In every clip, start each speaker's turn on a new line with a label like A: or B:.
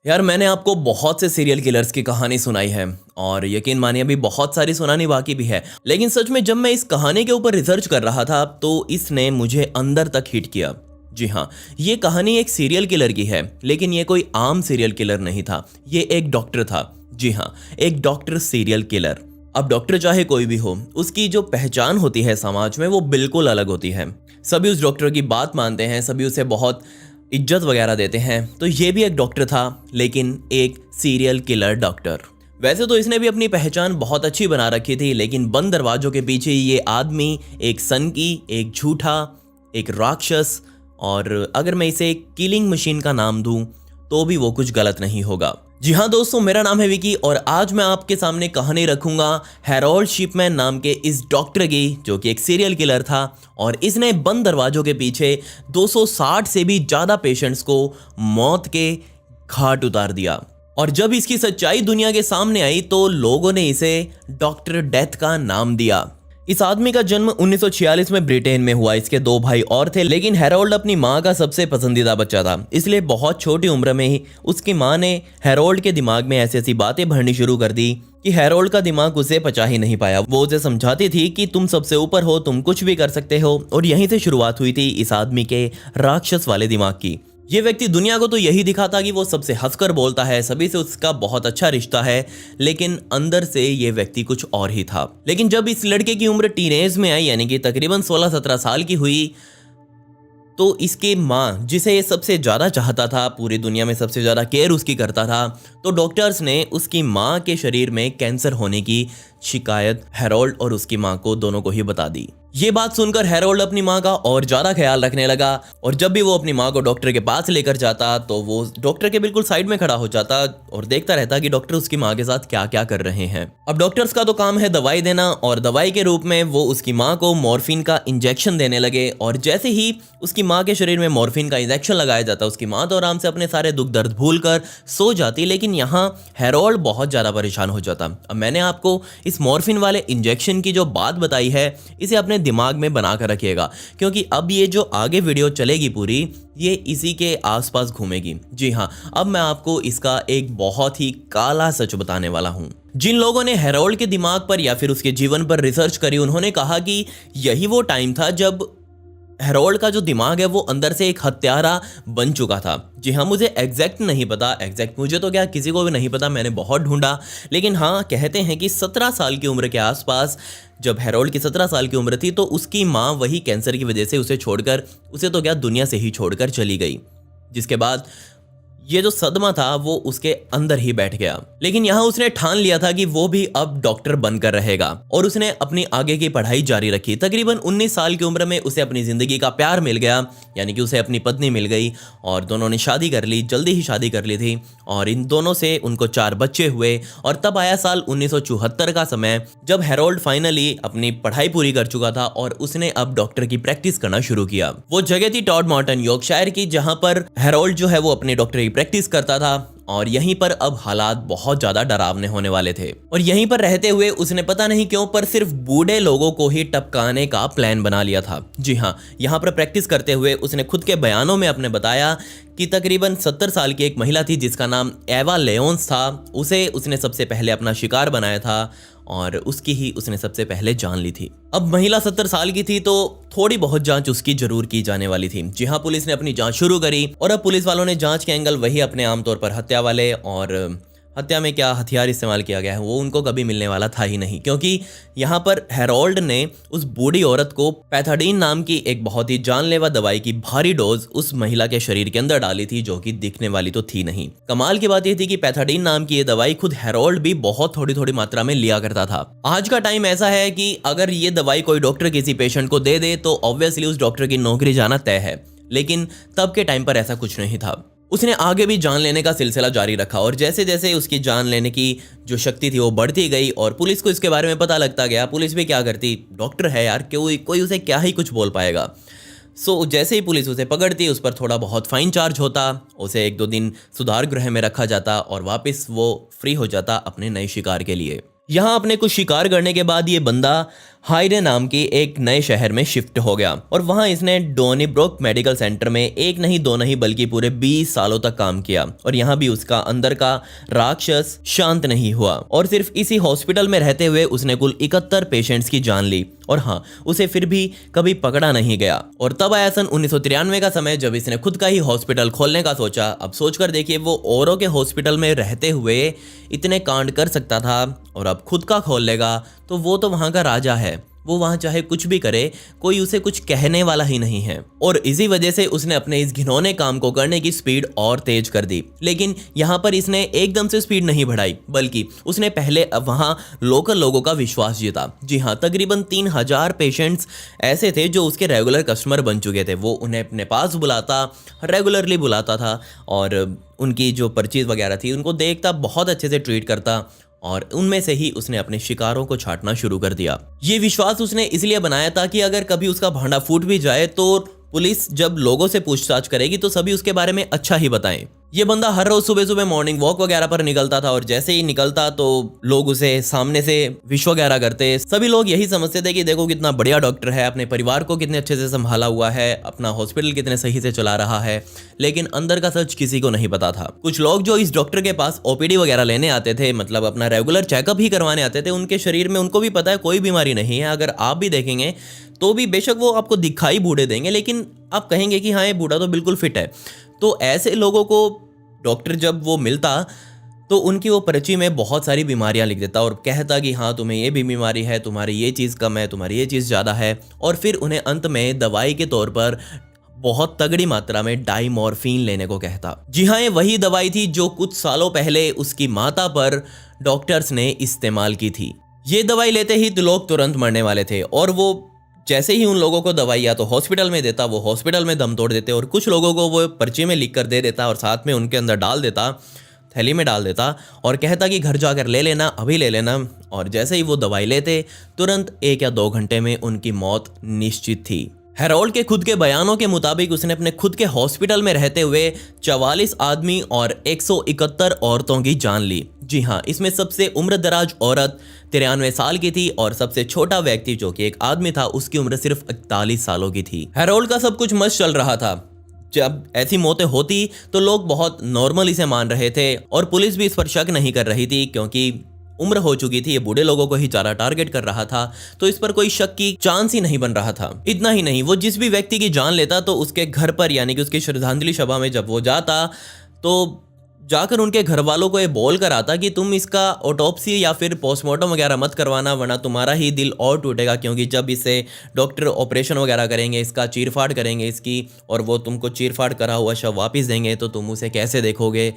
A: यार मैंने आपको बहुत से सीरियल किलर्स की कहानी सुनाई है और यकीन मानिए अभी बहुत सारी सुनानी बाकी भी है। लेकिन सच में जब मैं इस कहानी के ऊपर रिसर्च कर रहा था तो इसने मुझे अंदर तक हिट किया। जी हाँ, ये कहानी एक सीरियल किलर की है, लेकिन ये कोई आम सीरियल किलर नहीं था। ये एक डॉक्टर था। जी हाँ, एक डॉक्टर सीरियल किलर। अब डॉक्टर चाहे कोई भी हो, उसकी जो पहचान होती है समाज में वो बिल्कुल अलग होती है। सभी उस डॉक्टर की बात मानते हैं, सभी उसे बहुत इज्जत वगैरह देते हैं। तो ये भी एक डॉक्टर था, लेकिन एक सीरियल किलर डॉक्टर। वैसे तो इसने भी अपनी पहचान बहुत अच्छी बना रखी थी, लेकिन बंद दरवाजों के पीछे ये आदमी एक सनकी, एक झूठा, एक राक्षस, और अगर मैं इसे एक किलिंग मशीन का नाम दूं तो भी वो कुछ गलत नहीं होगा। जी हाँ दोस्तों, मेरा नाम है विकी और आज मैं आपके सामने कहानी रखूंगा हैरोल्ड शिपमैन नाम के इस डॉक्टर की, जो कि एक सीरियल किलर था और इसने बंद दरवाजों के पीछे 260 से भी ज़्यादा पेशेंट्स को मौत के घाट उतार दिया। और जब इसकी सच्चाई दुनिया के सामने आई तो लोगों ने इसे डॉक्टर डेथ का नाम दिया। इस आदमी का जन्म 1946 में ब्रिटेन में हुआ। इसके दो भाई और थे, लेकिन हैरोल्ड अपनी मां का सबसे पसंदीदा बच्चा था, इसलिए बहुत छोटी उम्र में ही उसकी मां ने हैरोल्ड के दिमाग में ऐसी ऐसी बातें भरनी शुरू कर दी कि हैरोल्ड का दिमाग उसे पचा ही नहीं पाया। वो उसे समझाती थी कि तुम सबसे ऊपर हो, तुम कुछ भी कर सकते हो। और यहीं से शुरुआत हुई थी इस आदमी के राक्षस वाले दिमाग की। ये व्यक्ति दुनिया को तो यही दिखाता कि वो सबसे हंसकर बोलता है, सभी से उसका बहुत अच्छा रिश्ता है, लेकिन अंदर से ये व्यक्ति कुछ और ही था। लेकिन जब इस लड़के की उम्र टीनेज में आई, यानी कि तकरीबन 16-17 साल की हुई, तो इसके माँ, जिसे ये सबसे ज़्यादा चाहता था, पूरी दुनिया में सबसे ज़्यादा केयर उसकी करता था, तो डॉक्टर्स ने उसकी माँ के शरीर में कैंसर होने की शिकायत हैरोल्ड और उसकी माँ को, दोनों को ही बता दी। ये बात सुनकर हैरोल्ड अपनी माँ का और ज़्यादा ख्याल रखने लगा और जब भी वो अपनी माँ को डॉक्टर के पास लेकर जाता तो वो डॉक्टर के बिल्कुल साइड में खड़ा हो जाता और देखता रहता कि डॉक्टर उसकी माँ के साथ क्या क्या कर रहे हैं। अब डॉक्टर्स का तो काम है दवाई देना, और दवाई के रूप में वो उसकी माँ को मॉर्फिन का इंजेक्शन देने लगे। और जैसे ही उसकी माँ के शरीर में मॉर्फिन का इंजेक्शन लगाया जाता, उसकी माँ तो आराम से अपने सारे दुख दर्द भूल कर सो जाती, लेकिन यहाँ हैरोल्ड बहुत ज़्यादा परेशान हो जाता। अब मैंने आपको इस मॉर्फिन वाले इंजेक्शन की जो बात बताई है, इसे अपने दिमाग में बना कर रखिएगा, क्योंकि अब ये जो आगे वीडियो चलेगी पूरी, ये इसी के आसपास घूमेगी। जी हाँ, अब मैं आपको इसका एक बहुत ही काला सच बताने वाला हूँ। जिन लोगों ने हैरोल्ड के दिमाग पर या फिर उसके जीवन पर रिसर्च करी, उन्होंने कहा कि यही वो टाइम था जब हैरोल्ड का जो दिमाग है वो अंदर से एक हत्यारा बन चुका था। जी हाँ, मुझे एग्जैक्ट नहीं पता, एग्जैक्ट मुझे तो क्या किसी को भी नहीं पता, मैंने बहुत ढूंढा, लेकिन हाँ कहते हैं कि 17 साल की उम्र के आसपास, जब हैरोल्ड की 17 साल की उम्र थी, तो उसकी माँ वही कैंसर की वजह से उसे छोड़कर, उसे तो क्या दुनिया से ही छोड़कर चली गई, जिसके बाद ये जो सदमा था वो उसके अंदर ही बैठ गया। लेकिन यहाँ उसने ठान लिया था कि वो भी अब डॉक्टर बनकर रहेगा और उसने अपनी आगे की पढ़ाई जारी रखी। तकरीबन 19 साल की उम्र में उसे अपनी जिंदगी का प्यार मिल गया, यानी कि उसे अपनी पत्नी मिल गई और दोनों ने शादी कर ली, जल्दी ही शादी कर ली थी और इन दोनों से उनको 4 बच्चे हुए। और तब आया साल 1974 का समय, जब हैरोल्ड फाइनली अपनी पढ़ाई पूरी कर चुका था और उसने अब डॉक्टर की प्रैक्टिस करना शुरू किया। वो जगह थी टॉडमॉर्टन, यॉर्कशायर की, जहां पर हैरोल्ड जो है वो अपने डॉक्टर की प्रैक्टिस करता था और यहीं पर अब हालात बहुत ज्यादा डरावने होने वाले थे। और यहीं पर रहते हुए उसने पता नहीं क्यों पर सिर्फ बूढ़े लोगों को ही टपकाने का प्लान बना लिया था। जी हाँ, यहाँ पर प्रैक्टिस करते हुए उसने खुद के बयानों में अपने बताया कि तकरीबन 70 साल की एक महिला थी जिसका नाम एवा लेओन्स था, उसे उसने सबसे पहले अपना शिकार बनाया था और उसकी ही उसने सबसे पहले जान ली थी। अब महिला 70 साल की थी तो थोड़ी बहुत जांच उसकी जरूर की जाने वाली थी। जी हाँ, पुलिस ने अपनी जांच शुरू करी और अब पुलिस वालों ने जांच के एंगल वही अपने आमतौर पर हत्या वाले, और हत्या में क्या हथियार इस्तेमाल किया गया है वो उनको कभी मिलने वाला था ही नहीं, क्योंकि यहाँ पर हैरोल्ड ने उस बूढ़ी औरत को पैथाडीन नाम की एक बहुत ही जानलेवा दवाई की भारी डोज उस महिला के शरीर के अंदर डाली थी, जो कि दिखने वाली तो थी नहीं। कमाल की बात यह थी कि पैथाडीन नाम की ये दवाई खुद हैरोल्ड भी बहुत थोड़ी थोड़ी मात्रा में लिया करता था। आज का टाइम ऐसा है कि अगर ये दवाई कोई डॉक्टर किसी पेशेंट को दे दे तो ऑब्वियसली उस डॉक्टर की नौकरी जाना तय है, लेकिन तब के टाइम पर ऐसा कुछ नहीं था। उसने आगे भी जान लेने का सिलसिला जारी रखा और जैसे जैसे उसकी जान लेने की जो शक्ति थी वो बढ़ती गई और पुलिस को इसके बारे में पता लगता गया। पुलिस भी क्या करती, डॉक्टर है यार, कोई उसे क्या ही कुछ बोल पाएगा। सो जैसे ही पुलिस उसे पकड़ती, उस पर थोड़ा बहुत फाइन चार्ज होता, उसे 1-2 दिन सुधार गृह में रखा जाता और वापस वो फ्री हो जाता अपने नए शिकार के लिए। यहाँ अपने कुछ शिकार करने के बाद ये बंदा हाइडे नाम की एक नए शहर में शिफ्ट हो गया और वहाँ इसने डोनीब्रोक मेडिकल सेंटर में एक नहीं दो नहीं बल्कि पूरे 20 सालों तक काम किया और यहाँ भी उसका अंदर का राक्षस शांत नहीं हुआ और सिर्फ इसी हॉस्पिटल में रहते हुए उसने कुल 71 पेशेंट्स की जान ली और हाँ, उसे फिर भी कभी पकड़ा नहीं गया। और तब आया सन 1993 का समय जब इसने खुद का ही हॉस्पिटल खोलने का सोचा। अब सोचकर देखिए, वो औरों के हॉस्पिटल में रहते हुए इतने कांड कर सकता था और अब खुद का खोल लेगा तो वो तो वहाँ का राजा है, वो वहाँ चाहे कुछ भी करे कोई उसे कुछ कहने वाला ही नहीं है। और इसी वजह से उसने अपने इस घिनौने काम को करने की स्पीड और तेज कर दी। लेकिन यहाँ पर इसने एकदम से स्पीड नहीं बढ़ाई, बल्कि उसने पहले वहाँ लोकल लोगों का विश्वास जीता। जी हाँ, तकरीबन 3000 पेशेंट्स ऐसे थे जो उसके रेगुलर कस्टमर बन चुके थे। वो उन्हें अपने पास बुलाता, रेगुलरली बुलाता था और उनकी जो पर्चीज वगैरह थी उनको देखता, बहुत अच्छे से ट्रीट करता और उनमें से ही उसने अपने शिकारों को छांटना शुरू कर दिया। ये विश्वास उसने इसलिए बनाया था कि अगर कभी उसका भांडा फूट भी जाए तो पुलिस जब लोगों से पूछताछ करेगी तो सभी उसके बारे में अच्छा ही बताएं। ये बंदा हर रोज सुबह सुबह मॉर्निंग वॉक वगैरह पर निकलता था और जैसे ही निकलता तो लोग उसे सामने से विश वगैरह करते। सभी लोग यही समझते थे कि देखो कितना बढ़िया डॉक्टर है, अपने परिवार को कितने अच्छे से संभाला हुआ है, अपना हॉस्पिटल कितने सही से चला रहा है। लेकिन अंदर का सच किसी को नहीं पता था। कुछ लोग जो इस डॉक्टर के पास ओपीडी वगैरह लेने आते थे, मतलब अपना रेगुलर चेकअप ही करवाने आते थे, उनके शरीर में उनको भी पता है कोई बीमारी नहीं है। अगर आप भी देखेंगे तो भी बेशक वो आपको दिखाई बूढ़े देंगे, लेकिन आप कहेंगे कि हाँ ये बूढ़ा तो बिल्कुल फिट है। तो ऐसे लोगों को डॉक्टर जब वो मिलता तो उनकी वो पर्ची में बहुत सारी बीमारियां लिख देता और कहता कि हाँ तुम्हें ये भी बीमारी है, तुम्हारी ये चीज़ कम है, तुम्हारी ये चीज़ ज़्यादा है। और फिर उन्हें अंत में दवाई के तौर पर बहुत तगड़ी मात्रा में डाइमॉर्फिन लेने को कहता। जी हाँ, ये वही दवाई थी जो कुछ सालों पहले उसकी माता पर डॉक्टर्स ने इस्तेमाल की थी। ये दवाई लेते ही तो लोग तुरंत मरने वाले थे और वो जैसे ही उन लोगों को दवाई या तो हॉस्पिटल में देता, वो हॉस्पिटल में दम तोड़ देते और कुछ लोगों को वो पर्ची में लिख कर दे देता और साथ में उनके अंदर डाल देता, थैली में डाल देता और कहता कि घर जाकर ले लेना, अभी ले लेना। और जैसे ही वो दवाई लेते तुरंत 1 या 2 घंटे में उनकी मौत निश्चित थी। हेरोल्ड के खुद के बयानों के मुताबिक उसने अपने खुद के हॉस्पिटल में रहते हुए 44 आदमी और 171 औरतों की जान ली। जी हाँ, इसमें सबसे उम्रदराज औरत 93 साल की थी और सबसे छोटा व्यक्ति जो कि एक आदमी था उसकी उम्र सिर्फ 41 सालों की थी। हेरोल्ड का सब कुछ मस्त चल रहा था। जब ऐसी मौतें होती तो लोग बहुत नॉर्मल इसे मान रहे थे और पुलिस भी इस पर शक नहीं कर रही थी क्योंकि उम्र हो चुकी थी, ये बूढ़े लोगों को ही ज़्यादा टारगेट कर रहा था, तो इस पर कोई शक की चांस ही नहीं बन रहा था। इतना ही नहीं, वो जिस भी व्यक्ति की जान लेता तो उसके घर पर यानी कि उसकी श्रद्धांजलि सभा में जब वो जाता तो जाकर उनके घर वालों को ये बोल कर आता कि तुम इसका ऑटोप्सी या फिर पोस्टमार्टम वगैरह मत करवाना, वरना तुम्हारा ही दिल और टूटेगा, क्योंकि जब इसे डॉक्टर ऑपरेशन वगैरह करेंगे, इसका चीरफाड़ करेंगे इसकी, और वो तुमको चीरफाड़ करा हुआ शव वापस देंगे तो तुम उसे कैसे देखोगे।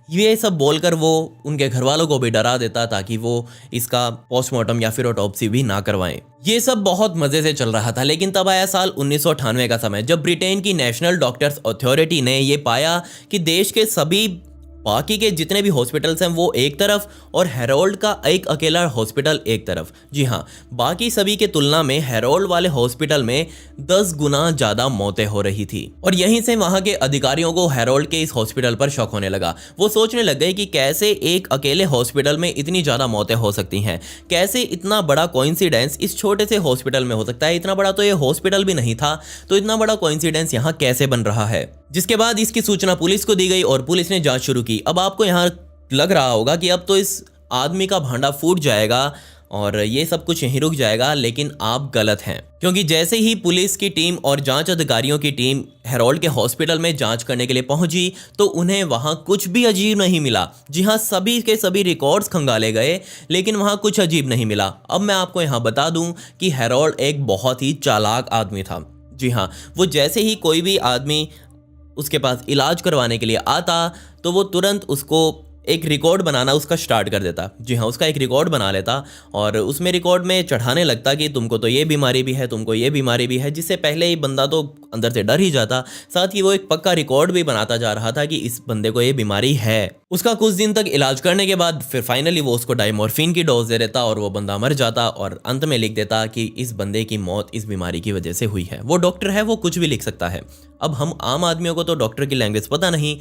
A: ये सब बोलकर वो उनके घर वालों को भी डरा देता ताकि वो इसका पोस्टमार्टम या फिर ऑटोप्सी भी ना करवाएं। ये सब बहुत मजे से चल रहा था। लेकिन तब आया साल 1998 का समय, जब ब्रिटेन की नेशनल डॉक्टर्स अथॉरिटी ने ये पाया कि देश के सभी बाकी के जितने भी हॉस्पिटल्स हैं वो एक तरफ और हेरोल्ड का एक अकेला हॉस्पिटल एक तरफ। जी हाँ, बाकी सभी के तुलना में हेरोल्ड वाले हॉस्पिटल में 10 गुना ज़्यादा मौतें हो रही थी। और यहीं से वहाँ के अधिकारियों को हेरोल्ड के इस हॉस्पिटल पर शक होने लगा। वो सोचने लग गए कि कैसे एक अकेले हॉस्पिटल में इतनी ज़्यादा मौतें हो सकती हैं, कैसे इतना बड़ा कोइंसिडेंस इस छोटे से हॉस्पिटल में हो सकता है। इतना बड़ा तो ये हॉस्पिटल भी नहीं था, तो इतना बड़ा कोइंसिडेंस यहाँ कैसे बन रहा है। जिसके बाद इसकी सूचना पुलिस को दी गई और पुलिस ने जांच शुरू की। अब आपको यहाँ लग रहा होगा कि अब तो इस आदमी का भांडा फूट जाएगा और ये सब कुछ यहीं रुक जाएगा, लेकिन आप गलत हैं, क्योंकि जैसे ही पुलिस की टीम और जांच अधिकारियों की टीम हेरोल्ड के हॉस्पिटल में जांच करने के लिए पहुंची तो उन्हें वहां कुछ भी अजीब नहीं मिला। जी हाँ, सभी के सभी रिकॉर्ड्स खंगाले गए, लेकिन वहां कुछ अजीब नहीं मिला। अब मैं आपको यहाँ बता दूं कि हेरोल्ड एक बहुत ही चालाक आदमी था। जी हाँ, वो जैसे ही कोई भी आदमी उसके पास इलाज करवाने के लिए आता तो वो तुरंत उसको एक रिकॉर्ड बनाना उसका स्टार्ट कर देता। जी हाँ, उसका एक रिकॉर्ड बना लेता और उसमें रिकॉर्ड में चढ़ाने लगता कि तुमको तो ये बीमारी भी है, तुमको ये बीमारी भी है, जिससे पहले ही बंदा तो अंदर से डर ही जाता। साथ ही वो एक पक्का रिकॉर्ड भी बनाता जा रहा था कि इस बंदे को ये बीमारी है। उसका कुछ दिन तक इलाज करने के बाद फिर फाइनली वो उसको डाइमॉर्फिन की डोज दे देता और वो बंदा मर जाता और अंत में लिख देता कि इस बंदे की मौत इस बीमारी की वजह से हुई है। वो डॉक्टर है, वो कुछ भी लिख सकता है। अब हम आम आदमियों को तो डॉक्टर की लैंग्वेज पता नहीं,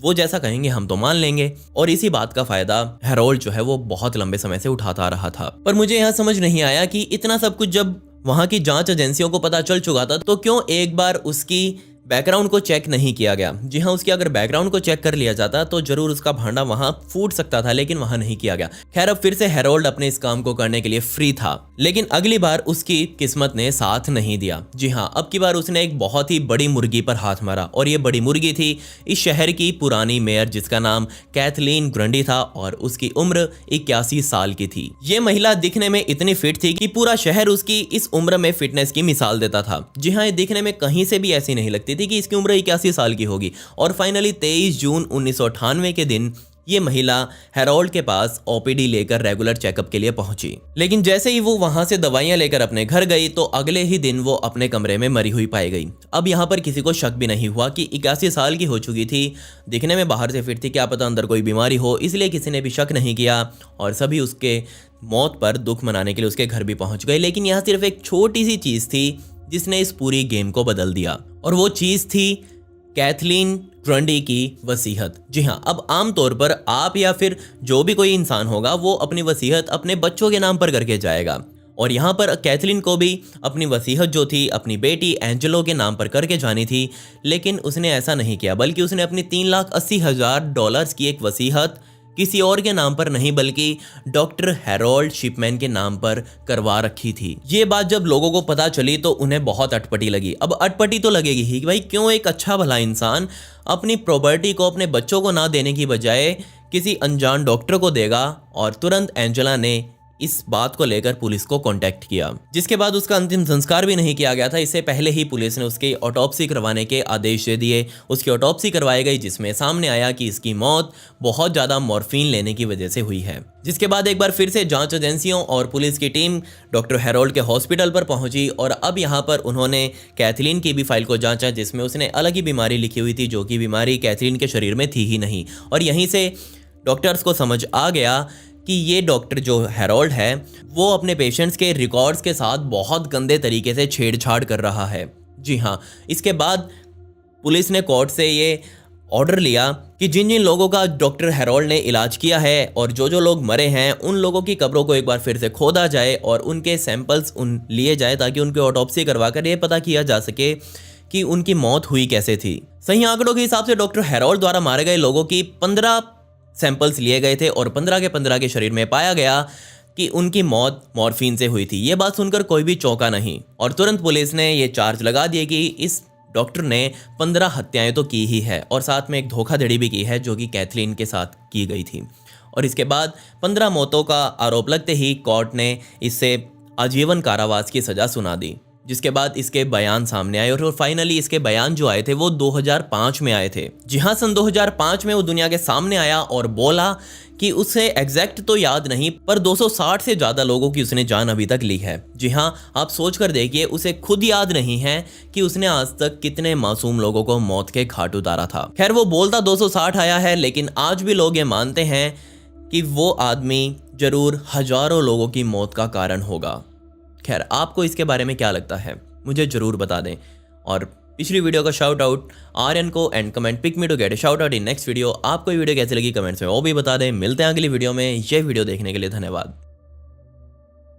A: वो जैसा कहेंगे हम तो मान लेंगे। और इसी बात का फायदा हेरोल्ड जो है वो बहुत लंबे समय से उठाता आ रहा था। पर मुझे यह समझ नहीं आया कि इतना सब कुछ जब वहां की जांच एजेंसियों को पता चल चुका था तो क्यों एक बार उसकी बैकग्राउंड को चेक नहीं किया गया। जी हाँ, उसकी अगर बैकग्राउंड को चेक कर लिया जाता तो जरूर उसका भांडा वहां फूट सकता था, लेकिन वहां नहीं किया गया। खैर, अब फिर से हेरोल्ड अपने इस काम को करने के लिए फ्री था, लेकिन अगली बार उसकी किस्मत ने साथ नहीं दिया। जी हाँ, अब की बार उसने एक बहुत ही बड़ी मुर्गी पर हाथ मारा, और ये बड़ी मुर्गी थी इस शहर की पुरानी मेयर, जिसका नाम कैथलीन ग्रंडी था और उसकी उम्र 81 साल की थी। ये महिला दिखने में इतनी फिट थी कि पूरा शहर उसकी इस उम्र में फिटनेस की मिसाल देता था। जी हाँ, ये दिखने में कहीं से भी ऐसी नहीं लगती थी कि इसकी उम्र 81 साल की होगी। और फाइनली 23 जून 1998 के दिन ये महिला हेरोल्ड के पास ओपीडी लेकर रेगुलर चेकअप के लिए पहुंची। लेकिन जैसे ही वो वहां से दवाइयां लेकर अपने घर गई तो अगले ही दिन वो अपने कमरे में मरी हुई पाई गई। अब यहाँ पर किसी को शक भी नहीं हुआ कि 81 साल की हो चुकी थी, दिखने में बाहर से फिट थी, क्या पता अंदर कोई बीमारी हो, इसलिए किसी ने भी शक नहीं किया और सभी उसके मौत पर दुख मनाने के लिए उसके घर भी पहुंच गए। लेकिन यह सिर्फ एक छोटी सी चीज थी जिसने इस पूरी गेम को बदल दिया, और वो चीज थी कैथलीन ग्रंडी की वसीयत। जी हाँ, अब आमतौर पर आप या फिर जो भी कोई इंसान होगा वो अपनी वसीयत अपने बच्चों के नाम पर करके जाएगा, और यहाँ पर कैथलीन को भी अपनी वसीयत जो थी अपनी बेटी एंजेलो के नाम पर करके जानी थी। लेकिन उसने ऐसा नहीं किया, बल्कि उसने अपनी $380,000 की एक वसीयत किसी और के नाम पर नहीं बल्कि डॉक्टर हेरोल्ड शिपमैन के नाम पर करवा रखी थी। ये बात जब लोगों को पता चली तो उन्हें बहुत अटपटी लगी। अब अटपटी तो लगेगी ही कि भाई क्यों एक अच्छा भला इंसान अपनी प्रॉपर्टी को अपने बच्चों को ना देने की बजाय किसी अनजान डॉक्टर को देगा। और तुरंत एंजेला ने इस बात को लेकर पुलिस को कांटेक्ट किया, जिसके बाद उसका अंतिम संस्कार भी नहीं किया गया था। इससे पहले ही पुलिस ने उसकी ऑटोप्सी करवाने के आदेश दे दिए। उसकी ऑटोप्सी करवाई गई, जिसमें सामने आया कि इसकी मौत बहुत ज़्यादा मॉर्फिन लेने की वजह से हुई है। जिसके बाद एक बार फिर से जांच एजेंसियों और पुलिस की टीम डॉक्टर हेरोल्ड के हॉस्पिटल पर पहुंची, और अब यहाँ पर उन्होंने कैथलीन की भी फाइल को जांचा, जिसमें उसने अलग ही बीमारी लिखी हुई थी, जो कि बीमारी कैथलीन के शरीर में थी ही नहीं। और यहीं से डॉक्टर्स को समझ आ गया कि ये डॉक्टर जो हेरोल्ड है वो अपने पेशेंट्स के रिकॉर्ड्स के साथ बहुत गंदे तरीके से छेड़छाड़ कर रहा है। जी हाँ, इसके बाद पुलिस ने कोर्ट से ये ऑर्डर लिया कि जिन जिन लोगों का डॉक्टर हेरोल्ड ने इलाज किया है और जो जो लोग मरे हैं उन लोगों की कब्रों को एक बार फिर से खोदा जाए और उनके सैंपल्स लिए जाए, ताकि उनकी ऑटोप्सी करवाकर ये पता किया जा सके कि उनकी मौत हुई कैसे थी। सही आंकड़ों के हिसाब से डॉक्टर हेरोल्ड द्वारा मारे गए लोगों की 15 सैंपल्स लिए गए थे और 15 के 15 के शरीर में पाया गया कि उनकी मौत मॉर्फिन से हुई थी। ये बात सुनकर कोई भी चौंका नहीं, और तुरंत पुलिस ने ये चार्ज लगा दिए कि इस डॉक्टर ने 15 हत्याएं तो की ही है और साथ में एक धोखाधड़ी भी की है जो कि कैथलीन के साथ की गई थी। और इसके बाद 15 मौतों का आरोप लगते ही कोर्ट ने इससे आजीवन कारावास की सजा सुना दी, जिसके बाद इसके बयान सामने आए। और फाइनली इसके बयान जो आए थे वो 2005 में आए थे। जी हाँ, सन 2005 में वो दुनिया के सामने आया और बोला कि उसे एग्जैक्ट तो याद नहीं, पर 260 से ज़्यादा लोगों की उसने जान अभी तक ली है। जी हाँ, आप सोच कर देखिए, उसे खुद याद नहीं है कि उसने आज तक कितने मासूम लोगों को मौत के घाट उतारा था। खैर, वो बोलता 260 आया है, लेकिन आज भी लोग ये मानते हैं कि वो आदमी जरूर हजारों लोगों की मौत का कारण होगा। खैर, आपको इसके बारे में क्या लगता है मुझे जरूर बता दें, और पिछली वीडियो का शाउट आउट आर्यन को and comment pick me to get a shout out in next video. आपको ये वीडियो कैसी लगी कमेंट्स में वो भी बता दें। मिलते हैं अगली वीडियो में। ये वीडियो देखने के लिए धन्यवाद।